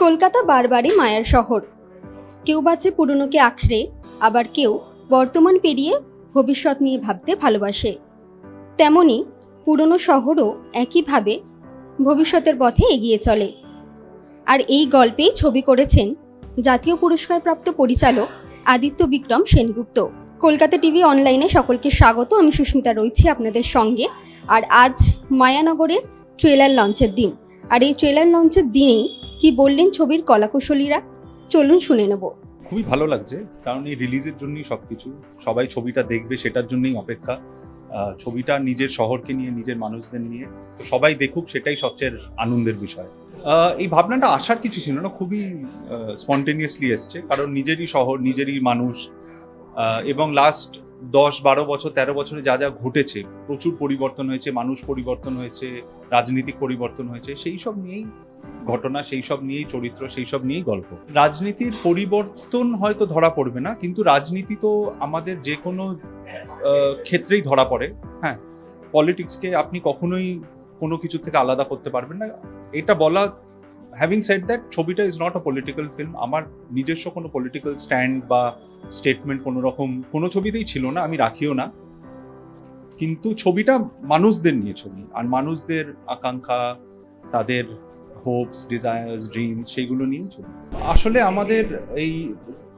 কলকাতা বারবারই মায়ার শহর। কেউ বাঁচে পুরনোকে আঁকড়ে, আবার কেউ বর্তমান পেরিয়ে ভবিষ্যৎ নিয়ে ভাবতে ভালোবাসে। তেমনি পুরনো শহরও একইভাবে ভবিষ্যতের পথে এগিয়ে চলে। আর এই গল্পেই ছবি করেছেন জাতীয় পুরস্কারপ্রাপ্ত পরিচালক আদিত্য বিক্রম সেনগুপ্ত। কলকাতা টিভি অনলাইনে সকলকে স্বাগত। আমি সুস্মিতা রয়েছি আপনাদের সঙ্গে। আর আজ মায়ানগরের ট্রেলার লঞ্চের দিন। আর এই ট্রেলার লঞ্চের দিনেই কি বললেন ছবির কলাকুশলীরা, চলুন শুনে নেব। খুবই ভালো লাগছে, কারণ এই রিলিজের জন্যই সবকিছু, সবাই ছবিটা দেখবে সেটার জন্যই অপেক্ষা। ছবিটা নিজের শহরকে নিয়ে, নিজের মানুষদের নিয়ে, সবাই দেখুক, সেটাই সবচেয়ে আনন্দের বিষয়। এই ভাবনাটা আসার কিছু ছিল না, খুবই স্পন্টেনিয়াসলি এসছে, কারণ নিজেরই শহর, নিজেরই মানুষ, এবং লাস্ট 10-12 বছর 13 বছরে যা যা ঘটেছে, প্রচুর পরিবর্তন হয়েছে, মানুষ পরিবর্তন হয়েছে, রাজনৈতিক পরিবর্তন হয়েছে, সেই সব নিয়েই ঘটনা, সেই সব নিয়েই চরিত্র, সেই সব নিয়েই গল্প। রাজনীতির পরিবর্তন হয়তো ধরা পড়বে না, কিন্তু রাজনীতি তো আমাদের যে কোনো ক্ষেত্রেই ধরা পড়ে। হ্যাঁ, পলিটিক্সকে আপনি কখনোই কোনো কিছু থেকে আলাদা করতে পারবেন না। এটা বলা, হ্যাভিং সেড দ্যাট, ছবিটা is not a political film. আমার নিজস্ব কোনো পলিটিক্যাল স্ট্যান্ড বা স্টেটমেন্ট কোনো রকম কোনো ছবিতেই ছিল না, আমি রাখিও না। কিন্তু ছবিটা মানুষদের নিয়ে ছবি, আর মানুষদের আকাঙ্ক্ষা, তাদের হোপস, ডিজায়ার্স, ড্রিমস, সেইগুলো নিয়েই ছবি। আসলে আমাদের এই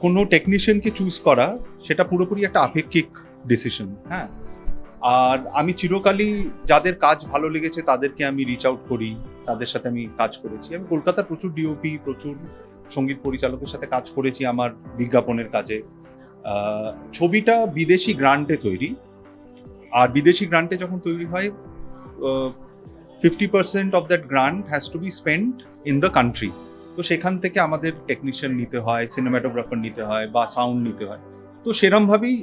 কোনো টেকনিশিয়ানকে চুজ করা, সেটা পুরোপুরি একটা আপেক্ষিক ডিসিশন। হ্যাঁ, আর আমি চিরকালই যাদের কাজ ভালো লেগেছে তাদেরকে আমি রিচ আউট করি, তাদের সাথে আমি কাজ করেছি। আমি কলকাতার প্রচুর ডিওপি, প্রচুর সঙ্গীত পরিচালকের সাথে কাজ করেছি আমার বিজ্ঞাপনের কাজে। ছবিটা বিদেশি গ্রান্টে তৈরি, আর বিদেশি গ্রান্টে যখন তৈরি হয়, 50% of that grant has to be spend in the country. তো সেখান থেকে আমাদের টেকনিশিয়ান নিতে হয়, সিনেমাটোগ্রাফার নিতে হয়, বা সাউন্ড নিতে হয়। তো সেরমভাবেই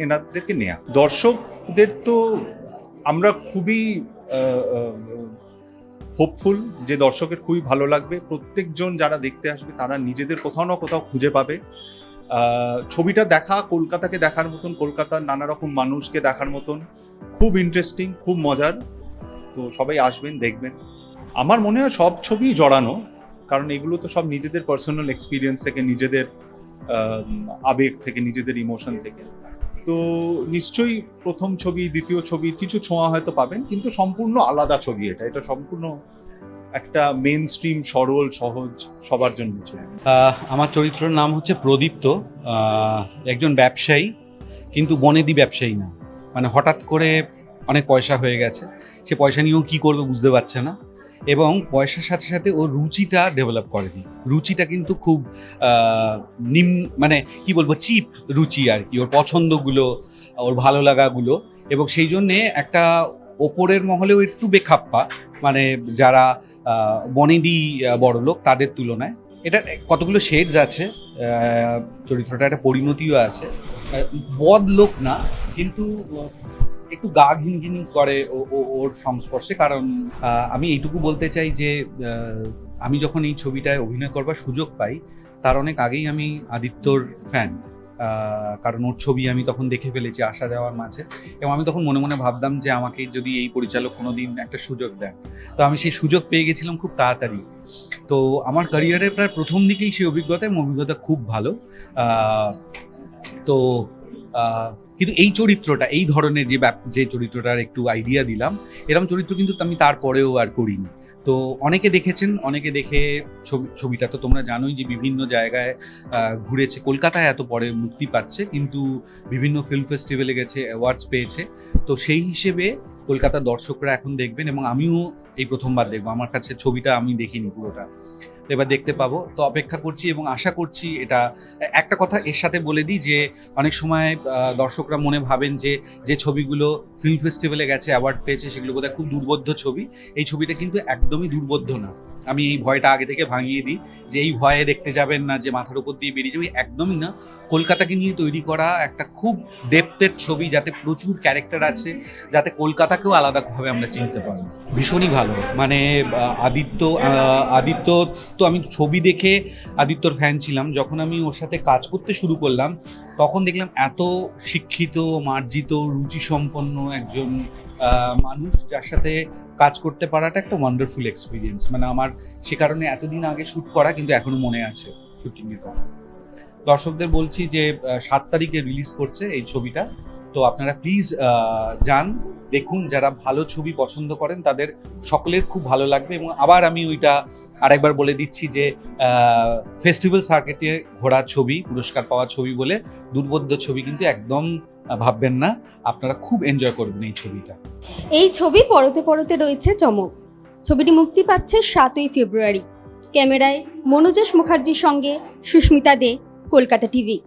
এনাদেরকে নেয়া। দর্শকদের তো আমরা খুবই হোপফুল যে দর্শকের খুবই ভালো লাগবে। প্রত্যেকজন যারা দেখতে আসবে তারা নিজেদের কোথাও না কোথাও খুঁজে পাবে। ছবিটা দেখা, কলকাতাকে দেখার মতন, কলকাতার নানা রকম মানুষকে দেখার মতন, খুব ইন্টারেস্টিং, খুব মজার। তো সবাই আসবেন, দেখবেন। আমার মনে হয় সব ছবি জড়ানো, কারণ এগুলো তো সব নিজেদের পার্সোনাল এক্সপিরিয়েন্স থেকে, নিজেদের আবেগ থেকে, নিজেদের ইমোশন থেকে। তো নিশ্চয়ই প্রথম ছবি, দ্বিতীয় ছবির কিছু ছোঁয়া হয়তো পাবেন, কিন্তু সম্পূর্ণ আলাদা ছবি। এটা সম্পূর্ণ একটা মেইন স্ট্রিম, সরল, সহজ, সবার জন্য ছবি। আমার চরিত্রের নাম হচ্ছে প্রদীপ্ত। একজন ব্যবসায়ী, কিন্তু বনেদি ব্যবসায়ী না। মানে হঠাৎ করে অনেক পয়সা হয়ে গেছে, সে পয়সা নিয়েও কি করবে বুঝতে পারছে না, এবং পয়সার সাথে সাথে ওর রুচিটা ডেভেলপ করেনি। রুচিটা কিন্তু খুব মানে কি বলবো, চিপ রুচি আর কি, ওর পছন্দগুলো, ওর ভালো লাগাগুলো। এবং সেই জন্যে একটা ওপরের মহলেও একটু বেখাপ্পা, মানে যারা বনেদি বড়লোক তাদের তুলনায়। এটা কতগুলো শেডস আছে, চরিত্রটা একটা পরিণতিও আছে। বদ লোক না, কিন্তু একটু গা ঘিনঘিনি করে ওর সংস্পর্শে। কারণ আমি এইটুকু বলতে চাই যে আমি যখন এই ছবিটায় অভিনয় করবার সুযোগ পাই, তার অনেক আগেই আমি আদিত্যর ফ্যান। কারণ ওর ছবি আমি তখন দেখে ফেলেছি আসা যাওয়ার মাঝে, এবং আমি তখন মনে মনে ভাবতাম যে আমাকে যদি এই পরিচালক কোনোদিন একটা সুযোগ দেন, তো আমি সেই সুযোগ পেয়ে গেছিলাম খুব তাড়াতাড়ি। তো আমার ক্যারিয়ারের প্রায় প্রথম দিকেই সেই অভিজ্ঞতা, এবং অভিজ্ঞতা খুব ভালো। তো কিন্তু এই চরিত্রটা, এই ধরনের যে চরিত্রটার একটু আইডিয়া দিলাম, এরকম চরিত্র কিন্তু আমি তারপরেও আর করিনি। তো অনেকে দেখেছেন, অনেকে দেখে ছবিটা তো তোমরা জানোই যে বিভিন্ন জায়গায় ঘুরেছে, কলকাতায় এত পরে মুক্তি পাচ্ছে, কিন্তু বিভিন্ন ফিল্ম ফেস্টিভ্যালে গেছে, অ্যাওয়ার্ডস পেয়েছে। তো সেই হিসেবে কলকাতার দর্শকরা এখন দেখবেন, এবং আমিও এই প্রথমবার দেখবো। আমার কাছে ছবিটা আমি দেখিনি পুরোটা, তো এবার দেখতে পাবো। তো অপেক্ষা করছি এবং আশা করছি। এটা একটা কথা এর সাথে বলে দিই যে অনেক সময় দর্শকরা মনে ভাবেন যে ছবিগুলো ফিল্ম ফেস্টিভ্যালে গেছে, অ্যাওয়ার্ড পেয়েছে, সেগুলো বোধহয় খুব দুর্বোধ্য ছবি। এই ছবিটা কিন্তু একদমই দুর্বোধ্য না। আমি এই ভয়টা আগে থেকে ভাঙিয়ে দিই যে এই ভয়ে দেখতে যাবেন না যে মাথার উপর দিয়ে বেরিয়ে যাবে, একদমই না। কলকাতাকে নিয়ে তৈরি করা একটা খুব ডেপথের ছবি, যাতে প্রচুর ক্যারেক্টার আছে, যাতে কলকাতাকেও আলাদাভাবে আমরা চিনতে পারি। ভীষণই ভালো। মানে আদিত্য তো আমি ছবি দেখে আদিত্যর ফ্যান ছিলাম। যখন আমি ওর সাথে কাজ করতে শুরু করলাম, তখন দেখলাম এত শিক্ষিত, মার্জিত, রুচিসম্পন্ন একজন মানুষ, যার সাথে কাজ করতে পারাটা একটা ওয়ান্ডারফুল এক্সপিরিয়েন্স। মানে আমার সে কারণে এতদিন আগে শ্যুট করা কিন্তু এখনো মনে আছে শুটিংয়ের কথা। দর্শকদের বলছি যে 7 তারিখে রিলিজ করছে এই ছবিটা, তো আপনারা প্লিজ যান, দেখুন। যারা ভালো ছবি পছন্দ করেন তাদের সকলের খুব ভালো লাগবে। এবং আবার আমি ওইটা আরেকবার বলে দিচ্ছি যে ফেস্টিভ্যাল সার্কিটে ঘোরা ছবি, পুরস্কার পাওয়া ছবি বলে দুর্বোধ্য ছবি কিন্তু একদম ভাববেন না, আপনারা খুব এনজয় করবেন এই ছবিটা। এই ছবি পরতে পরতে রয়েছে চমক। ছবিটি মুক্তি পাচ্ছে 7ই ফেব্রুয়ারি। ক্যামেরায় মনোজ মুখার্জির সঙ্গে সুস্মিতা দে, কলকাতা টিভি।